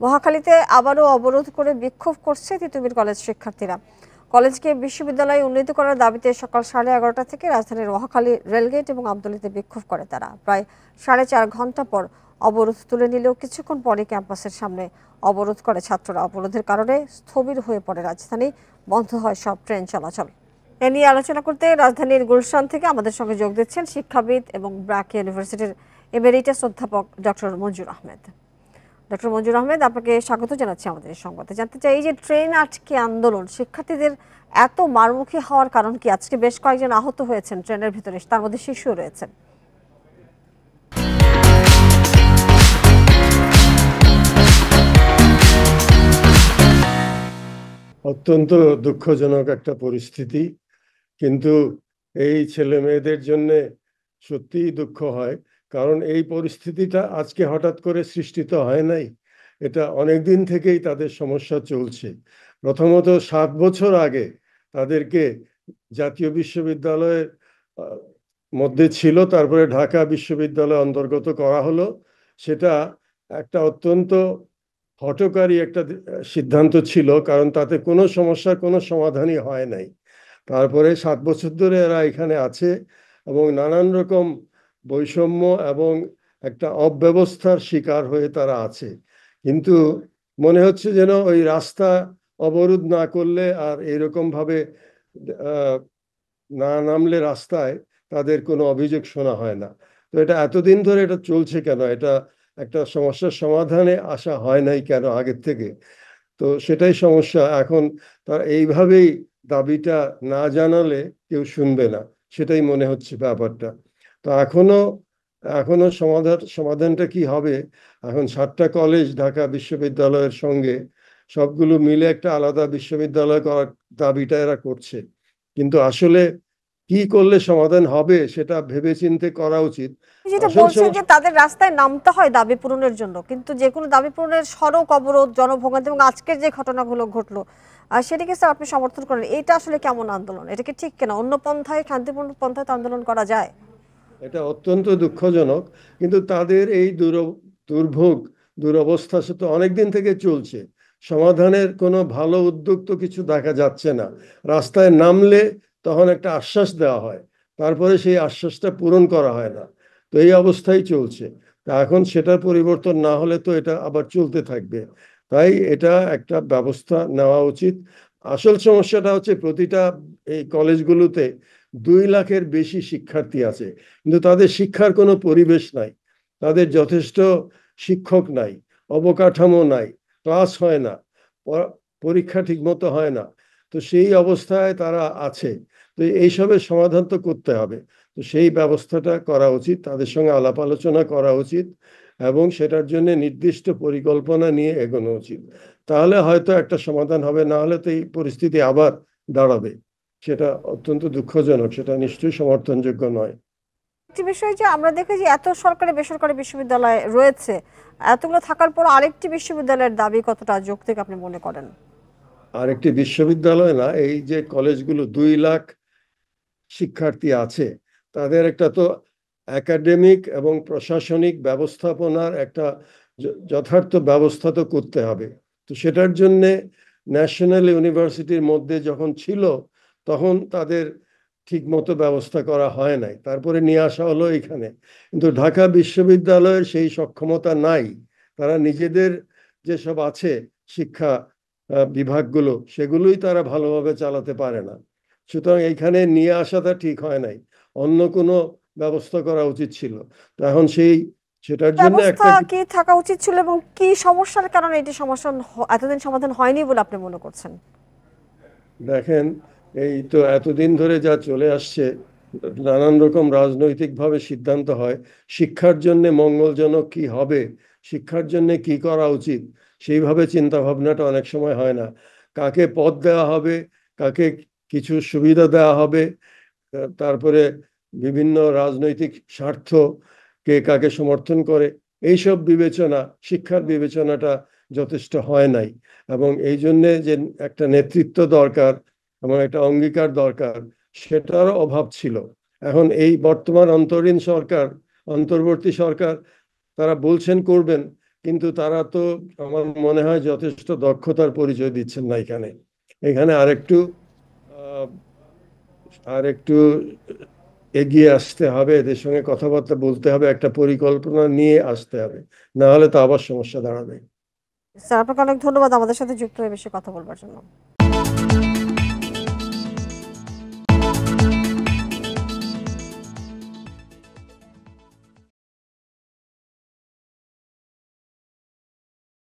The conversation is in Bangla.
মহাখালীতে আবারও অবরোধ করে বিক্ষোভ করছে তিতুমির কলেজ শিক্ষার্থীরা। কলেজকে বিশ্ববিদ্যালয়ে উন্নীত করার দাবিতে সকাল 11:30 থেকে রাজধানীর মহাখালী রেলগেট এবং আমতলীতে বিক্ষোভ করে তারা। প্রায় 4.5 ঘন্টা পর অবরোধ তুলে নিলেও কিছুক্ষণ পরে ক্যাম্পাসের সামনে অবরোধ করে ছাত্ররা। অবরোধের কারণে স্থবির হয়ে পড়ে রাজধানী, বন্ধ হয় সব ট্রেন চলাচল। এ নিয়ে আলোচনা করতে রাজধানীর গুলশান থেকে আমাদের সঙ্গে যোগ দিচ্ছেন শিক্ষাবিদ এবং ব্র্যাক ইউনিভার্সিটির এমেরিটাস অধ্যাপক ডক্টর মঞ্জুর আহমেদ। ডক্টর মঞ্জুর আহমেদ, আপনাকে স্বাগত জানাচ্ছি আমাদের সংবাদে। জানতে চাই, এই যে ট্রেন আটকে আন্দোলন, শিক্ষার্থীদের এত মারমুখী হওয়ার কারণ কি? আজকে বেশ কয়েকজন আহত হয়েছেন ট্রেনের ভিতরে, তার মধ্যে শিশুও রয়েছেন। অত্যন্ত দুঃখজনক একটা পরিস্থিতি, কিন্তু এই ছেলে মেয়েদের জন্য সত্যিই দুঃখ হয়, কারণ এই পরিস্থিতিটা আজকে হঠাৎ করে সৃষ্টি তো হয় নাই। এটা অনেক দিন থেকেই তাদের সমস্যা চলছে। প্রথমত 7 বছর আগে তাদেরকে জাতীয় বিশ্ববিদ্যালয়ের মধ্যে ছিল, তারপরে ঢাকা বিশ্ববিদ্যালয় অন্তর্গত করা হলো। সেটা একটা অত্যন্ত হঠকারী একটা সিদ্ধান্ত ছিল, কারণ তাতে কোনো সমস্যার কোনো সমাধানই হয় নাই। তারপরে 7 বছর ধরে এরা এখানে আছে এবং নানান রকম বৈষম্য এবং একটা অব্যবস্থার শিকার হয়ে তারা আছে। কিন্তু মনে হচ্ছে যেন ওই রাস্তা অবরোধ না করলে আর এরকম ভাবে না নামলে রাস্তায় তাদের কোনো অভিযোগ শোনা হয় না। তো এটা এতদিন ধরে এটা চলছে কেন? এটা একটা সমস্যার সমাধানে আসা হয় নাই কেন আগের থেকে? তো সেটাই সমস্যা। এখন তার এইভাবেই দাবিটা না জানালে কেউ শুনবে না, সেটাই মনে হচ্ছে ব্যাপারটা। তো এখনো সমাধানটা কি হবে? এখন 7টা কলেজ ঢাকা বিশ্ববিদ্যালয়ের সঙ্গে সবগুলো মিলে একটা আলাদা বিশ্ববিদ্যালয় করার দাবিটা এরা করছে, কিন্তু আসলে কি করলে সমাধান হবে সেটা ভেবেচিন্তে করা উচিত। যেটা বলছেন যে তাদের রাস্তায় নামতে হয় দাবি পূরণের জন্য, কিন্তু যে কোনো দাবি পূরণের সড়ক অবরোধ, জনভোগান্তি এবং আজকের যে ঘটনাগুলো ঘটলো সেটাকে স্যার আপনি সমর্থন করেন? এটা আসলে কেমন আন্দোলন? এটা কি ঠিক কিনা? অন্য পন্থায়, শান্তিপূর্ণ পন্থায় তো আন্দোলন করা যায়। এটা অত্যন্ত দুঃখজনক, কিন্তু তাদের এই দুর্ভোগ দুরবস্থা সে তো অনেকদিন থেকে চলছে। সমাধানের কোনো ভালো উদ্যোগ তো কিছু দেখা যাচ্ছে না। রাস্তায় নামলে তখন একটা আশ্বাস দেওয়া হয়, তারপরে সেই আশ্বাসটা পূরণ করা হয় না। তো এই অবস্থাই চলছে। তা এখন সেটার পরিবর্তন না হলে তো এটা আবার চলতে থাকবে। তাই এটা একটা ব্যবস্থা নেওয়া উচিত। আসল সমস্যাটা হচ্ছে প্রতিটা এই কলেজগুলোতে 2 লাখের বেশি শিক্ষার্থী আছে, কিন্তু তাদের শিক্ষার কোনো পরিবেশ নাই, তাদের যথেষ্ট শিক্ষক নাই, অবকাঠামো নাই, ক্লাস হয় না, পরীক্ষা ঠিকমতো হয় না। তো সেই অবস্থায় তারা আছে। তো এইসবের সমাধান তো করতে হবে। তো সেই ব্যবস্থাটা করা উচিত, তাদের সঙ্গে আলাপ আলোচনা করা উচিত এবং সেটার জন্য নির্দিষ্ট পরিকল্পনা নিয়ে এগোনো উচিত। তাহলে হয়তো একটা সমাধান হবে, না হলে তো এই পরিস্থিতি আবার দাঁড়াবে। সেটা অত্যন্ত দুঃখজনক, সেটা নিশ্চয়ই সমর্থনযোগ্য নয়। একটি বিষয় যে আমরা দেখি যে এত সরকারি বেসরকারি বিশ্ববিদ্যালয় রয়েছে, এতগুলো থাকার পর আরেকটি বিশ্ববিদ্যালয়ের দাবি কতটা যৌক্তিক আপনি মনে করেন? আরেকটি বিশ্ববিদ্যালয় না, এই যে কলেজগুলো 2 লাখ শিক্ষার্থী আছে, তাদের একটা তো একাডেমিক এবং প্রশাসনিক ব্যবস্থাপনার একটা যথার্থ ব্যবস্থা তো করতে হবে। তো সেটার জন্য ন্যাশনাল ইউনিভার্সিটির মধ্যে যখন ছিল তখন তাদের ঠিক মতো ব্যবস্থা করা হয় নাই, তারপরে নিয়ে আসা হলো এখানে। কিন্তু ঢাকা বিশ্ববিদ্যালয়ের সেই সক্ষমতা নাই। তারা নিজেদের যেসব আছে শিক্ষা বিভাগগুলো, সেগুলোই তারা ভালোভাবে চালাতে পারে না। সুতরাং এইখানে নিয়ে আসাটা ঠিক হয় নাই, অন্য কোনো ব্যবস্থা করা উচিত ছিল। তো এখন সেটার জন্য ব্যবস্থা একটা কি থাকা উচিত ছিল এবং কি সমস্যার কারণে এটি সমস্যা এতদিন সমাধান হয়নি বলে আপনি মনে করছেন? দেখেন, এই তো এতদিন ধরে যা চলে আসছে, নানান রকম রাজনৈতিক ভাবে সিদ্ধান্ত হয় শিক্ষার জন্য মঙ্গলজনক কি হবে, শিক্ষার জন্য কি করা উচিত, সেইভাবে চিন্তা ভাবনাটা অনেক সময় হয় না। কাকে পদ দেওয়া হবে, কাকে কিছু সুবিধা দেওয়া হবে, তারপরে বিভিন্ন রাজনৈতিক স্বার্থ, কে কাকে সমর্থন করে, এইসব বিবেচনা, শিক্ষার বিবেচনাটা যথেষ্ট হয় নাই। এবং এই জন্যে যে একটা নেতৃত্ব দরকার এবং একটা অঙ্গীকার দরকার, সেটারও অভাব ছিল। এখন এই বর্তমান অন্তর্বর্তী সরকার তারা বলছেন করবেন, কিন্তু তারা তো আমার মনে হয় যথেষ্ট দক্ষতার পরিচয় দিচ্ছেন না এখানে। এখানে আরেকটু আহ, আরেকটু এগিয়ে আসতে হবে, এদের সঙ্গে কথাবার্তা বলতে হবে, একটা পরিকল্পনা নিয়ে আসতে হবে, না হলে তো আবার সমস্যা দাঁড়াবে। স্যার, আপনাকে অনেক ধন্যবাদ আমাদের সাথে যুক্ত হয়ে বেশি কথা বলবার জন্য।